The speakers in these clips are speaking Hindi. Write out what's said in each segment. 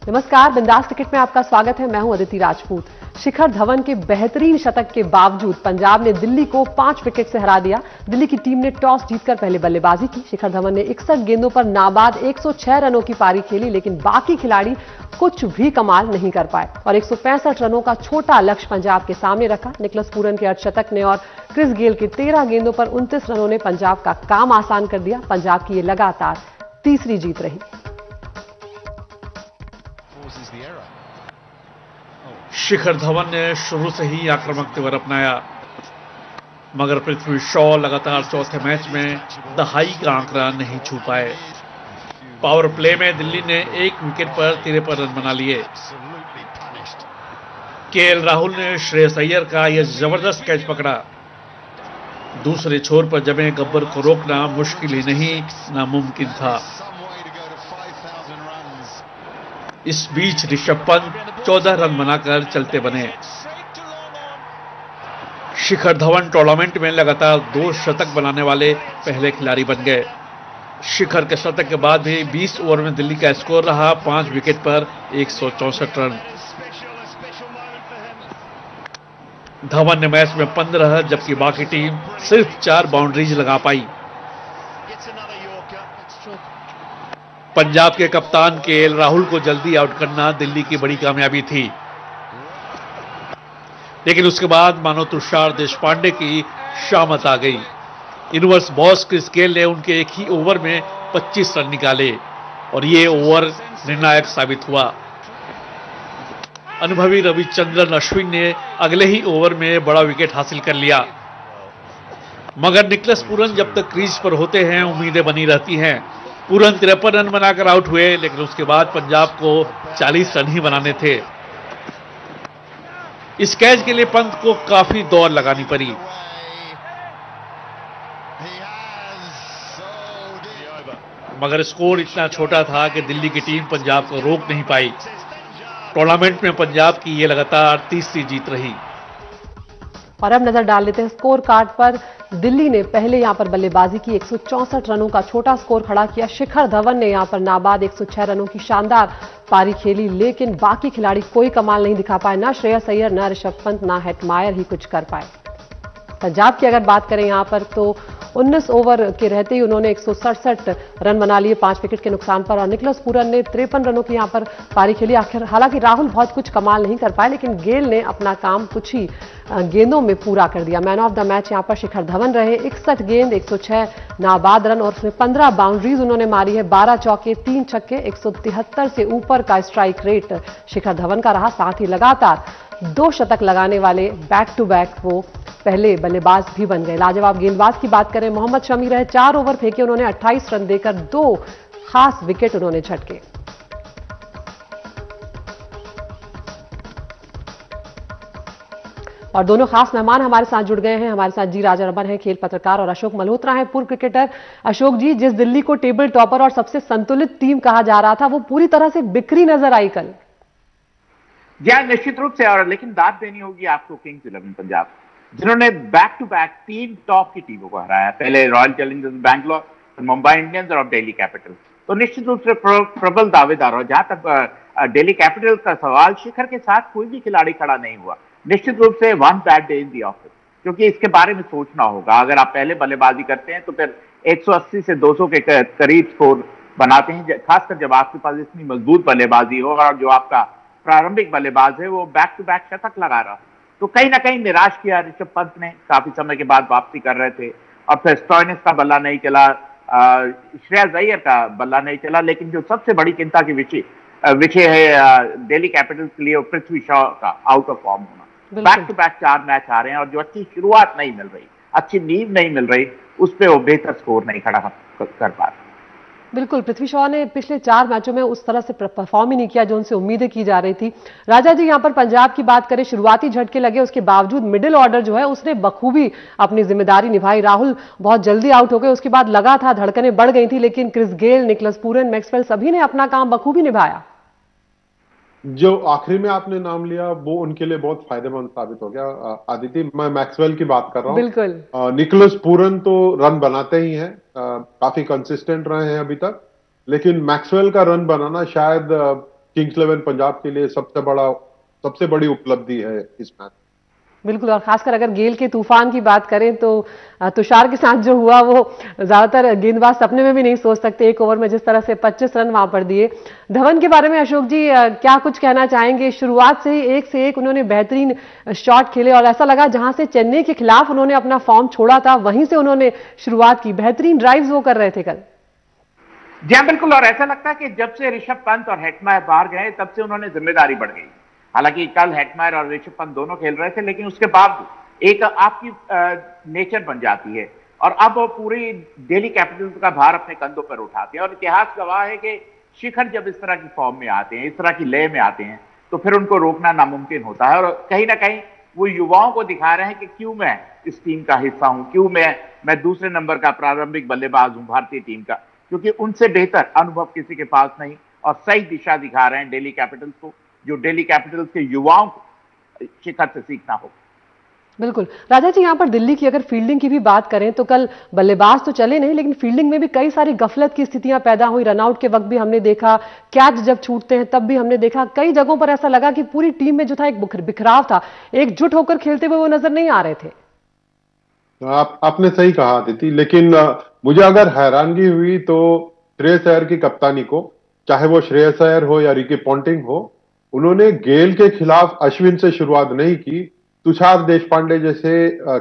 नमस्कार, बिंदास क्रिकेट में आपका स्वागत है। मैं हूं अदिति राजपूत। शिखर धवन के बेहतरीन शतक के बावजूद पंजाब ने दिल्ली को 5 विकेट से हरा दिया। दिल्ली की टीम ने टॉस जीतकर पहले बल्लेबाजी की। शिखर धवन ने 61 गेंदों पर नाबाद 106 रनों की पारी खेली, लेकिन बाकी खिलाड़ी कुछ भी कमाल नहीं कर पाए और 165 रनों का छोटा लक्ष्य पंजाब के सामने रखा। निकलस पूरन के अर्धशतक ने और क्रिस गेल के 13 गेंदों पर 29 रनों ने पंजाब का काम आसान कर दिया। पंजाब की ये लगातार तीसरी जीत रही। शिखर धवन ने शुरू से ही आक्रामक तेवर अपनाया, मगर पृथ्वी शॉ लगातार चौथे मैच में दहाई का आंकड़ा नहीं छू पाए। पावर प्ले में दिल्ली ने 1 विकेट पर 53 रन बना लिए। केएल राहुल ने श्रेयस अय्यर का यह जबरदस्त कैच पकड़ा। दूसरे छोर पर जमे गब्बर को रोकना मुश्किल ही नहीं, नामुमकिन था। इस बीच ऋषभ पंत 14 रन बनाकर चलते बने। शिखर धवन टूर्नामेंट में लगातार 2 शतक बनाने वाले पहले खिलाड़ी बन गए। शिखर के शतक के बाद भी 20 ओवर में दिल्ली का स्कोर रहा 5 विकेट पर 164 रन। धवन ने मैच में 15 जबकि बाकी टीम सिर्फ 4 बाउंड्रीज लगा पाई। पंजाब के कप्तान केएल राहुल को जल्दी आउट करना दिल्ली की बड़ी कामयाबी थी, लेकिन उसके बाद मानो तुषार देशपांडे की शामत आ गई। यूनिवर्स बॉस क्रिस गेल ने उनके एक ही ओवर में 25 रन निकाले और ये ओवर निर्णायक साबित हुआ। अनुभवी रविचंद्रन अश्विन ने अगले ही ओवर में बड़ा विकेट हासिल कर लिया, मगर निकलस पूरन जब तक क्रीज पर होते हैं उम्मीदें बनी रहती हैं। पूरन 53 रन बनाकर आउट हुए, लेकिन उसके बाद पंजाब को 40 रन ही बनाने थे। इस कैच के लिए पंत को काफी दौड़ लगानी पड़ी। मगर स्कोर इतना छोटा था कि दिल्ली की टीम पंजाब को रोक नहीं पाई। टूर्नामेंट में पंजाब की ये लगातार तीसरी जीत रही। और अब नजर डाल लेते हैं स्कोर कार्ड पर। दिल्ली ने पहले यहां पर बल्लेबाजी की, 164 रनों का छोटा स्कोर खड़ा किया। शिखर धवन ने यहां पर नाबाद 106 रनों की शानदार पारी खेली, लेकिन बाकी खिलाड़ी कोई कमाल नहीं दिखा पाए। ना श्रेयस अय्यर, ना ऋषभ पंत, ना हेटमायर ही कुछ कर पाए। पंजाब की अगर बात करें यहां पर तो 19 ओवर के रहते ही उन्होंने 167 रन बना लिए 5 विकेट के नुकसान पर और निकलस पूरन ने 53 रनों की यहां पर पारी खेली। आखिर हालांकि राहुल बहुत कुछ कमाल नहीं कर पाए, लेकिन गेल ने अपना काम कुछ ही गेंदों में पूरा कर दिया। मैन ऑफ द मैच यहां पर शिखर धवन रहे। 61 गेंद, 106 नाबाद रन और उसमें 15 बाउंड्रीज उन्होंने मारी है। 12 चौके, 3 छक्के, 173 से ऊपर का स्ट्राइक रेट शिखर धवन का रहा। साथ ही लगातार 2 शतक लगाने वाले बैक टू बैक वो पहले बल्लेबाज भी बन गए। लाजवाब गेंदबाज की बात करें, मोहम्मद शमी रहे। 4 ओवर फेंके उन्होंने, 28 रन देकर 2 खास विकेट उन्होंने झटके। और दोनों खास मेहमान हमारे साथ जुड़ गए हैं। हमारे साथ जी राजा रमन हैं, खेल पत्रकार, और अशोक मल्होत्रा हैं, पूर्व क्रिकेटर। अशोक जी, जिस दिल्ली को टेबल टॉपर और सबसे संतुलित टीम कहा जा रहा था, वो पूरी तरह से बिखरी नजर आई कल। निश्चित रूप से, और लेकिन दाद देनी होगी आपको किंग्स 11 पंजाब, जिन्होंने बैक टू बैक 3 टॉप की टीमों को हराया। पहले royal Challengers Bangalore, Mumbai Indians और अब दिल्ली कैपिटल। तो निश्चित रूप से प्रबल दावेदार। और जहां तक दिल्ली कैपिटल का सवाल, शिखर के साथ कोई भी खिलाड़ी खड़ा नहीं हुआ। निश्चित रूप से one bad day in the office, क्योंकि इसके बारे में सोचना होगा। अगर आप पहले बल्लेबाजी करते हैं तो फिर 180 से 200 के करीब स्कोर बनाते हैं, खासकर जब आपके पास इतनी मजबूत बल्लेबाजी हो और जो आपका प्रारंभिक बल्लेबाज है वो बैक टू बैक शतक लगा रहा। तो कहीं ना कहीं निराश किया ऋषभ पंत ने। काफी समय के बाद वापसी कर रहे थे और फिर स्टॉइनिस का बल्ला नहीं चला, श्रेयस अय्यर का बल्ला नहीं चला। लेकिन जो सबसे बड़ी चिंता की विषय है दिल्ली कैपिटल्स के लिए, पृथ्वी शॉ का आउट ऑफ फॉर्म होना। बैक टू बैक 4 मैच आ रहे हैं और जो अच्छी शुरुआत नहीं मिल रही, अच्छी नींव नहीं मिल रही, उस पर वो बेहतर स्कोर नहीं खड़ा कर पा रहे। बिल्कुल, पृथ्वी शॉ ने पिछले 4 मैचों में उस तरह से परफॉर्म ही नहीं किया जो उनसे उम्मीदें की जा रही थी। राजा जी, यहां पर पंजाब की बात करें, शुरुआती झटके लगे, उसके बावजूद मिडिल ऑर्डर जो है उसने बखूबी अपनी जिम्मेदारी निभाई। राहुल बहुत जल्दी आउट हो गए, उसके बाद लगा था धड़कनें बढ़ गई थी, लेकिन Chris Gayle, Nicholas Pooran, Maxwell सभी ने अपना काम बखूबी निभाया। जो आखिरी में आपने नाम लिया वो उनके लिए बहुत फायदेमंद साबित हो गया। आदिति, मैं मैक्सवेल की बात कर रहा हूँ। बिल्कुल। निकोलस पूरन तो रन बनाते ही हैं, काफी कंसिस्टेंट रहे हैं अभी तक, लेकिन मैक्सवेल का रन बनाना शायद किंग्स 11 पंजाब के लिए सबसे बड़ी उपलब्धि है इस मैच। बिल्कुल, और खासकर अगर गेल के तूफान की बात करें तो तुषार के साथ जो हुआ वो ज्यादातर गेंदबाज सपने में भी नहीं सोच सकते। एक ओवर में जिस तरह से 25 रन वहां पर दिए। धवन के बारे में अशोक जी क्या कुछ कहना चाहेंगे? शुरुआत से ही एक से एक उन्होंने बेहतरीन शॉट खेले और ऐसा लगा जहां से चेन्नई के खिलाफ उन्होंने अपना फॉर्म छोड़ा था वहीं से उन्होंने शुरुआत की। बेहतरीन ड्राइव्स वो कर रहे थे कल। जी हाँ, बिल्कुल। और ऐसा लगता है कि जब से ऋषभ पंत और हेटमायर बाहर गए तब से उन्होंने जिम्मेदारी बढ़ गई। हालांकि कल हेटमायर और ऋषभ पंत दोनों खेल रहे थे, लेकिन उसके बावजूद एक आपकी नेचर बन जाती है और अब वो पूरी दिल्ली कैपिटल्स का भार अपने कंधों पर उठाते हैं। और इतिहास गवाह है कि शिखर जब इस तरह की फॉर्म में आते हैं, इस तरह की लय में आते हैं, तो फिर उनको रोकना नामुमकिन होता है। और कहीं ना कहीं वो युवाओं को दिखा रहे हैं कि क्यों मैं इस टीम का हिस्सा हूं, क्यों मैं दूसरे नंबर का प्रारंभिक बल्लेबाज हूं भारतीय टीम का, क्योंकि उनसे बेहतर अनुभव किसी के पास नहीं। और सही दिशा दिखा रहे हैं दिल्ली कैपिटल्स को, जो दिल्ली कैपिटल्स के युवाओं को शिखर से सीखना होगा। बिल्कुल राजा जी, यहां पर दिल्ली की अगर फील्डिंग की भी बात करें तो कल बल्लेबाज तो चले नहीं, लेकिन फील्डिंग में भी कई सारी गफलत की स्थितियां पैदा हुई। रनआउट के वक्त भी हमने देखा, कैच जब छूटते हैं तब भी हमने देखा। कई जगहों पर ऐसा लगा कि पूरी टीम में जो था एक बिखराव था, एकजुट होकर खेलते हुए वो नजर नहीं आ रहे थे। आपने सही कहा अदिति, लेकिन मुझे अगर हैरानगी हुई तो श्रेयस अय्यर की कप्तानी को, चाहे वो श्रेयस अय्यर हो या रिकी पॉन्टिंग हो, उन्होंने गेल के खिलाफ अश्विन से शुरुआत नहीं की। तुषार देशपांडे जैसे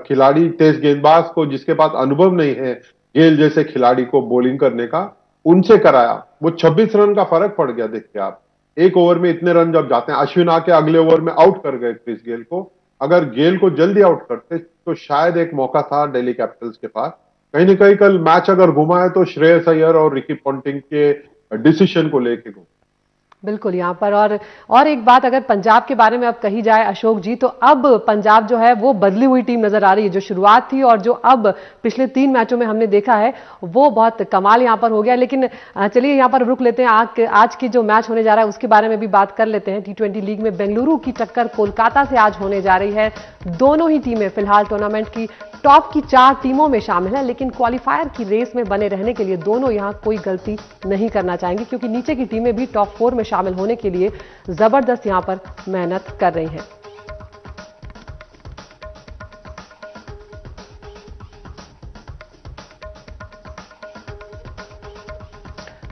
खिलाड़ी, तेज गेंदबाज को, जिसके पास अनुभव नहीं है गेल जैसे खिलाड़ी को बॉलिंग करने का, उनसे कराया। वो 26 रन का फर्क पड़ गया। देखिए आप, एक ओवर में इतने रन जब जाते हैं, अश्विन आके अगले ओवर में आउट कर गए क्रिस गेल को। अगर गेल को जल्दी आउट करते तो शायद एक मौका था दिल्ली कैपिटल्स के पास। कहीं ना कहीं कल मैच अगर घुमा है तो श्रेयस अय्यर और रिकी पॉन्टिंग के डिसीजन को लेके घुमा। बिल्कुल, यहां पर और एक बात अगर पंजाब के बारे में अब कही जाए अशोक जी, तो अब पंजाब जो है वो बदली हुई टीम नजर आ रही है। जो शुरुआत थी और जो अब पिछले 3 मैचों में हमने देखा है वो बहुत कमाल यहां पर हो गया। लेकिन चलिए यहां पर रुक लेते हैं। आज की जो मैच होने जा रहा है उसके बारे में भी बात कर लेते हैं। T20 लीग में बेंगलुरु की टक्कर कोलकाता से आज होने जा रही है। दोनों ही टीमें फिलहाल टूर्नामेंट की टॉप की 4 टीमों में शामिल है, लेकिन क्वालिफायर की रेस में बने रहने के लिए दोनों यहां कोई गलती नहीं करना चाहेंगी, क्योंकि नीचे की टीमें भी टॉप 4 में शामिल होने के लिए जबरदस्त यहां पर मेहनत कर रही हैं।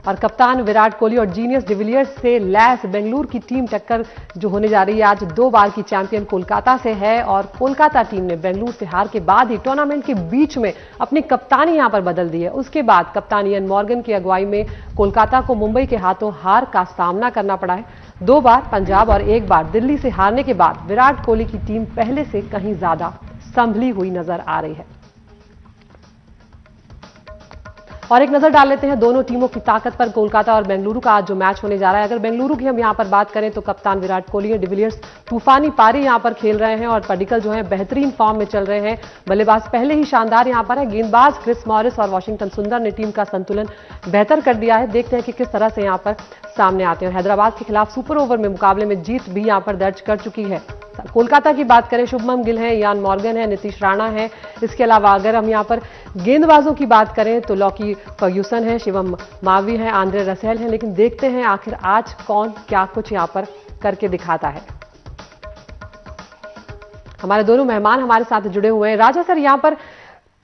और कप्तान विराट कोहली और जीनियस डिविलियर्स से लैस बेंगलुरु की टीम टक्कर जो होने जा रही है आज 2 बार की चैंपियन कोलकाता से है। और कोलकाता टीम ने बेंगलुरु से हार के बाद ही टूर्नामेंट के बीच में अपनी कप्तानी यहां पर बदल दी है। उसके बाद कप्तान इयन मॉर्गन की अगुवाई में कोलकाता को मुंबई के हाथों हार का सामना करना पड़ा है। 2 बार पंजाब और 1 बार दिल्ली से हारने के बाद विराट कोहली की टीम पहले से कहीं ज्यादा संभली हुई नजर आ रही है। और एक नजर डाल लेते हैं दोनों टीमों की ताकत पर। कोलकाता और बेंगलुरु का आज जो मैच होने जा रहा है, अगर बेंगलुरु की हम यहां पर बात करें तो कप्तान विराट कोहली है, डिविलियर्स तूफानी पारी यहां पर खेल रहे हैं और पडिक्कल जो है बेहतरीन फॉर्म में चल रहे हैं। बल्लेबाज पहले ही शानदार यहां पर है। गेंदबाज क्रिस मॉरिस और वॉशिंगटन सुंदर ने टीम का संतुलन बेहतर कर दिया है। देखते हैं कि किस तरह से यहां पर सामने आते हैं। हैदराबाद के खिलाफ सुपर ओवर में मुकाबले में जीत भी यहां पर दर्ज कर चुकी है। कोलकाता की बात करें, शुभमन गिल है, इयान मॉर्गन है, नीतीश राणा है। इसके अलावा अगर हम यहां पर गेंदबाजों की बात करें तो लॉकी फर्ग्यूसन है, शिवम मावी है, आंद्रे रसेल है। लेकिन देखते हैं आखिर आज कौन क्या कुछ यहां पर करके दिखाता है। हमारे दोनों मेहमान हमारे साथ जुड़े हुए हैं। राजा सर, यहां पर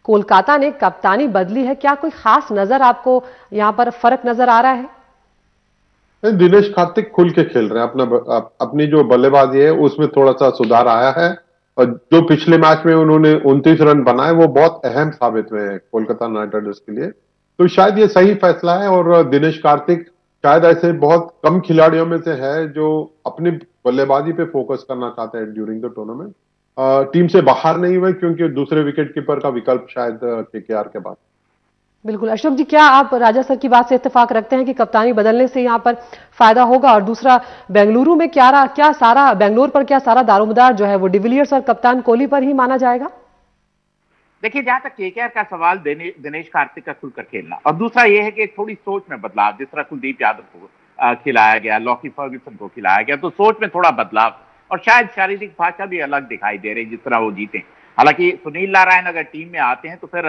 कोलकाता ने कप्तानी बदली है, क्या कोई खास नजर आपको यहां पर फर्क नजर आ रहा है? दिनेश कार्तिक खुल के खेल रहे हैं। अपनी जो बल्लेबाजी है उसमें थोड़ा सा सुधार आया है और जो पिछले मैच में उन्होंने 29 रन बनाए वो बहुत अहम साबित हुए हैं कोलकाता नाइट राइडर्स के लिए। तो शायद ये सही फैसला है और दिनेश कार्तिक शायद ऐसे बहुत कम खिलाड़ियों में से है जो अपनी बल्लेबाजी पे फोकस करना चाहते हैं ड्यूरिंग द टूर्नामेंट। टीम से बाहर नहीं हुए क्योंकि दूसरे विकेट कीपर का विकल्प शायद केकेआर के बाद। बिल्कुल अशोक जी, क्या आप राजा सर की बात से इत्तेफाक रखते हैं कि कप्तानी बदलने से यहां पर फायदा होगा? और दूसरा, बेंगलुरु में क्या सारा बेंगलोर पर क्या सारा दारोमदार जो है वो डिविलियर्स और कप्तान कोहली पर ही माना जाएगा? देखिए, जहां तक केकेआर का सवाल, दिनेश कार्तिक का खुलकर खेलना, और दूसरा यह है कि थोड़ी सोच में बदलाव। जिस तरह कुलदीप यादव को खिलाया गया, लॉकी फर्ग्यूसन को खिलाया गया, तो सोच में थोड़ा बदलाव और शायद शारीरिक भाषा भी अलग दिखाई दे रही जिस तरह वो जीते। हालांकि सुनील नारायण अगर टीम में आते हैं तो फिर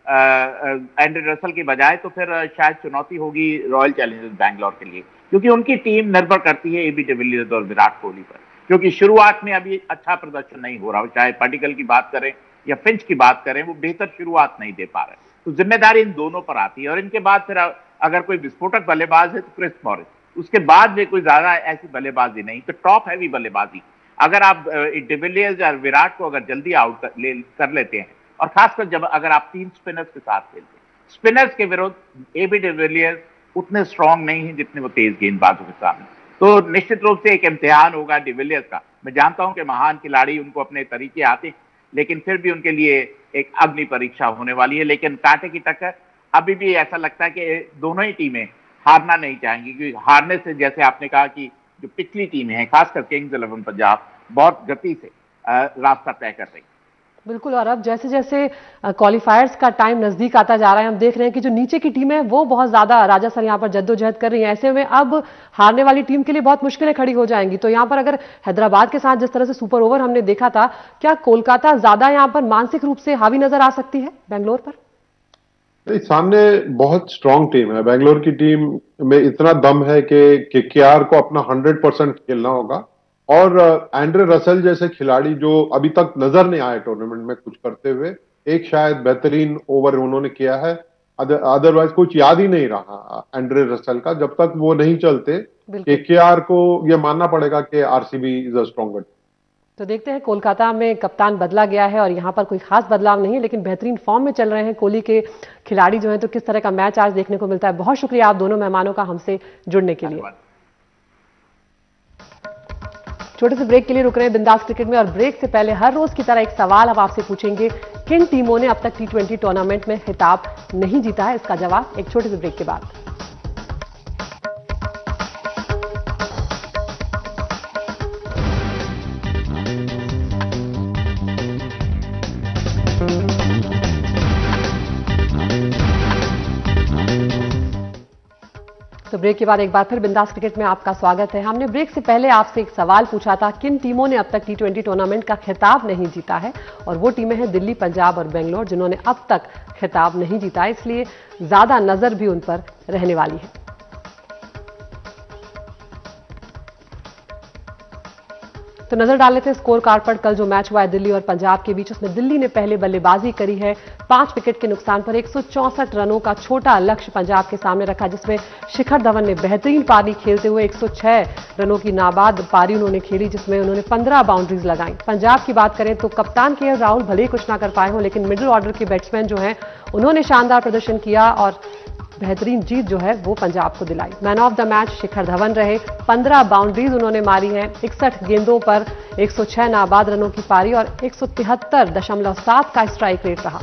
एंड्रे रसल के बजाय तो फिर शायद चुनौती होगी रॉयल चैलेंजर्स बैंगलोर के लिए। क्योंकि उनकी टीम निर्भर करती है एबी डिविलियर्स और विराट कोहली पर, क्योंकि शुरुआत में अभी अच्छा प्रदर्शन नहीं हो रहा हो, चाहे पार्टिकल की बात करें या फिंच की बात करें, वो बेहतर शुरुआत नहीं दे पा रहे, तो जिम्मेदारी इन दोनों पर आती है। और इनके बाद फिर अगर कोई विस्फोटक बल्लेबाज है तो क्रिस मॉरिस, उसके बाद भी कोई ज्यादा ऐसी बल्लेबाजी नहीं, तो टॉप हैवी बल्लेबाजी अगर आप डिविलियर्स या विराट को अगर जल्दी आउट कर लेते हैं, और खासकर जब अगर आप 3 स्पिनर्स के साथ खेलते हैं, स्पिनर्स के विरुद्ध एबी डिविलियर्स उतने स्ट्रांग नहीं है जितने वो तेज गेंदबाजों के सामने, तो निश्चित रूप से एक इम्तिहान होगा डिविलियर्स का। मैं जानता हूं कि महान खिलाड़ी, उनको अपने तरीके आते हैं, लेकिन फिर भी उनके लिए एक अग्नि परीक्षा होने वाली है। लेकिन कांटे की टक्कर, अभी भी ऐसा लगता है कि दोनों ही टीमें हारना नहीं चाहेंगी, क्योंकि हारने से, जैसे आपने कहा कि जो पिछली टीमें हैं, खासकर किंग्स 11 पंजाब बहुत गति से रास्ता तय कर रही। बिल्कुल, और अब जैसे जैसे क्वालिफायर्स का टाइम नजदीक आता जा रहा है, हम देख रहे हैं कि जो नीचे की टीम है वो बहुत ज्यादा राजा सर यहाँ पर जद्दोजहद कर रही है। ऐसे में अब हारने वाली टीम के लिए बहुत मुश्किलें खड़ी हो जाएंगी। तो यहाँ पर अगर हैदराबाद के साथ जिस तरह से सुपर ओवर हमने देखा था, क्या कोलकाता ज्यादा यहाँ पर मानसिक रूप से हावी नजर आ सकती है बेंगलोर पर? सामने बहुत स्ट्रांग टीम है। बेंगलोर की टीम में इतना दम है कि केकेआर को अपना 100% खेलना होगा, और एंड्रे रसेल जैसे खिलाड़ी जो अभी तक नजर नहीं आए टूर्नामेंट में कुछ करते हुए, एक शायद बेहतरीन ओवर उन्होंने किया है, अदरवाइज कुछ याद ही नहीं रहा एंड्रे रसेल का। जब तक वो नहीं चलते, केकेआर को यह मानना पड़ेगा कि आरसीबी इज अ स्ट्रॉन्गर। तो देखते हैं, कोलकाता में कप्तान बदला गया है और यहां पर कोई खास बदलाव नहीं है, लेकिन बेहतरीन फॉर्म में चल रहे हैं कोहली के खिलाड़ी जो हैं, तो किस तरह का मैच आज देखने को मिलता है। बहुत शुक्रिया आप दोनों मेहमानों का हमसे जुड़ने के लिए। छोटे से ब्रेक के लिए रुक रहे हैं बिंदास क्रिकेट में, और ब्रेक से पहले हर रोज की तरह एक सवाल हम आपसे पूछेंगे, किन टीमों ने अब तक T20 टूर्नामेंट में खिताब नहीं जीता है? इसका जवाब एक छोटे से ब्रेक के बाद। तो ब्रेक के बाद एक बार फिर बिंदास क्रिकेट में आपका स्वागत है। हमने ब्रेक से पहले आपसे एक सवाल पूछा था, किन टीमों ने अब तक T20 टूर्नामेंट का खिताब नहीं जीता है, और वो टीमें हैं दिल्ली, पंजाब और बेंगलोर, जिन्होंने अब तक खिताब नहीं जीता है, इसलिए ज्यादा नजर भी उन पर रहने वाली है। तो नजर डाल लेते हैं स्कोर कार्ड पर। कल जो मैच हुआ है दिल्ली और पंजाब के बीच, उसमें दिल्ली ने पहले बल्लेबाजी करी है। 5 विकेट के नुकसान पर 164 रनों का छोटा लक्ष्य पंजाब के सामने रखा, जिसमें शिखर धवन ने बेहतरीन पारी खेलते हुए 106 रनों की नाबाद पारी उन्होंने खेली, जिसमें उन्होंने 15 बाउंड्रीज लगाई। पंजाब की बात करें तो कप्तान के राहुल भले ही कुछ ना कर पाए हों, लेकिन मिडिल ऑर्डर के बैट्समैन जो हैं उन्होंने शानदार प्रदर्शन किया और बेहतरीन जीत जो है वो पंजाब को दिलाई। Man of the match Shikhar Dhawan रहे। 15 बाउंड्रीज उन्होंने मारी हैं, 61 गेंदों पर 106 नाबाद रनों की पारी और 173.7 का स्ट्राइक रेट रहा।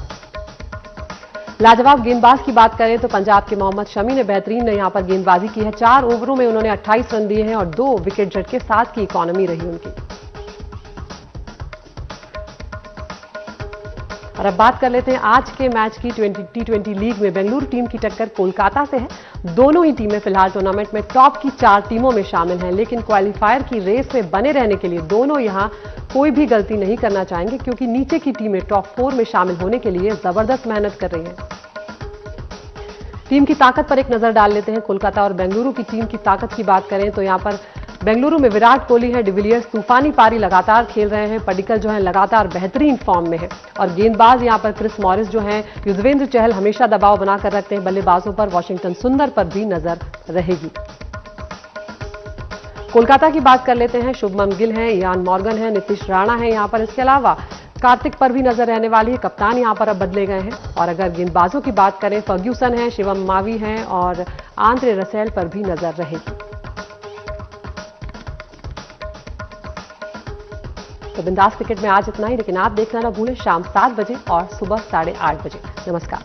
लाजवाब गेंदबाज की बात करें तो पंजाब के मोहम्मद शमी ने बेहतरीन यहां पर गेंदबाजी की है। 4 ओवरों में उन्होंने 28 रन दिए हैं और 2 विकेट झटके, 7 की इकॉनमी रही उनकी। और अब बात कर लेते हैं आज के मैच की। T20 लीग में बेंगलुरु टीम की टक्कर कोलकाता से है। दोनों ही टीमें फिलहाल टूर्नामेंट में टॉप की 4 टीमों में शामिल हैं, लेकिन क्वालिफायर की रेस में बने रहने के लिए दोनों यहां कोई भी गलती नहीं करना चाहेंगे, क्योंकि नीचे की टीमें टॉप 4 में शामिल होने के लिए जबरदस्त मेहनत कर रही हैं। टीम की ताकत पर एक नजर डाल लेते हैं। कोलकाता और बेंगलुरु की टीम की ताकत की बात करें तो यहां पर बेंगलुरु में विराट कोहली है, डिविलियर्स तूफानी पारी लगातार खेल रहे हैं, पडिक्कल जो है लगातार बेहतरीन फॉर्म में है, और गेंदबाज यहां पर क्रिस मॉरिस जो हैं, युजवेंद्र चहल हमेशा दबाव बनाकर रखते हैं बल्लेबाजों पर। वॉशिंगटन सुंदर पर भी नजर रहेगी। कोलकाता की बात कर लेते हैं। शुभमन गिल हैं, इयान मॉर्गन है, नीतीश राणा है यहां पर। इसके अलावा कार्तिक पर भी नजर रहने वाली है। कप्तान यहां पर अब बदले गए हैं। और अगर गेंदबाजों की बात करें, फर्ग्यूसन है, शिवम मावी हैं और आंद्रे रसेल पर भी नजर रहेगी। तो बिंदास क्रिकेट में आज इतना ही, लेकिन आप देखना ना भूलें शाम 7 बजे और सुबह 8:30 बजे। नमस्कार।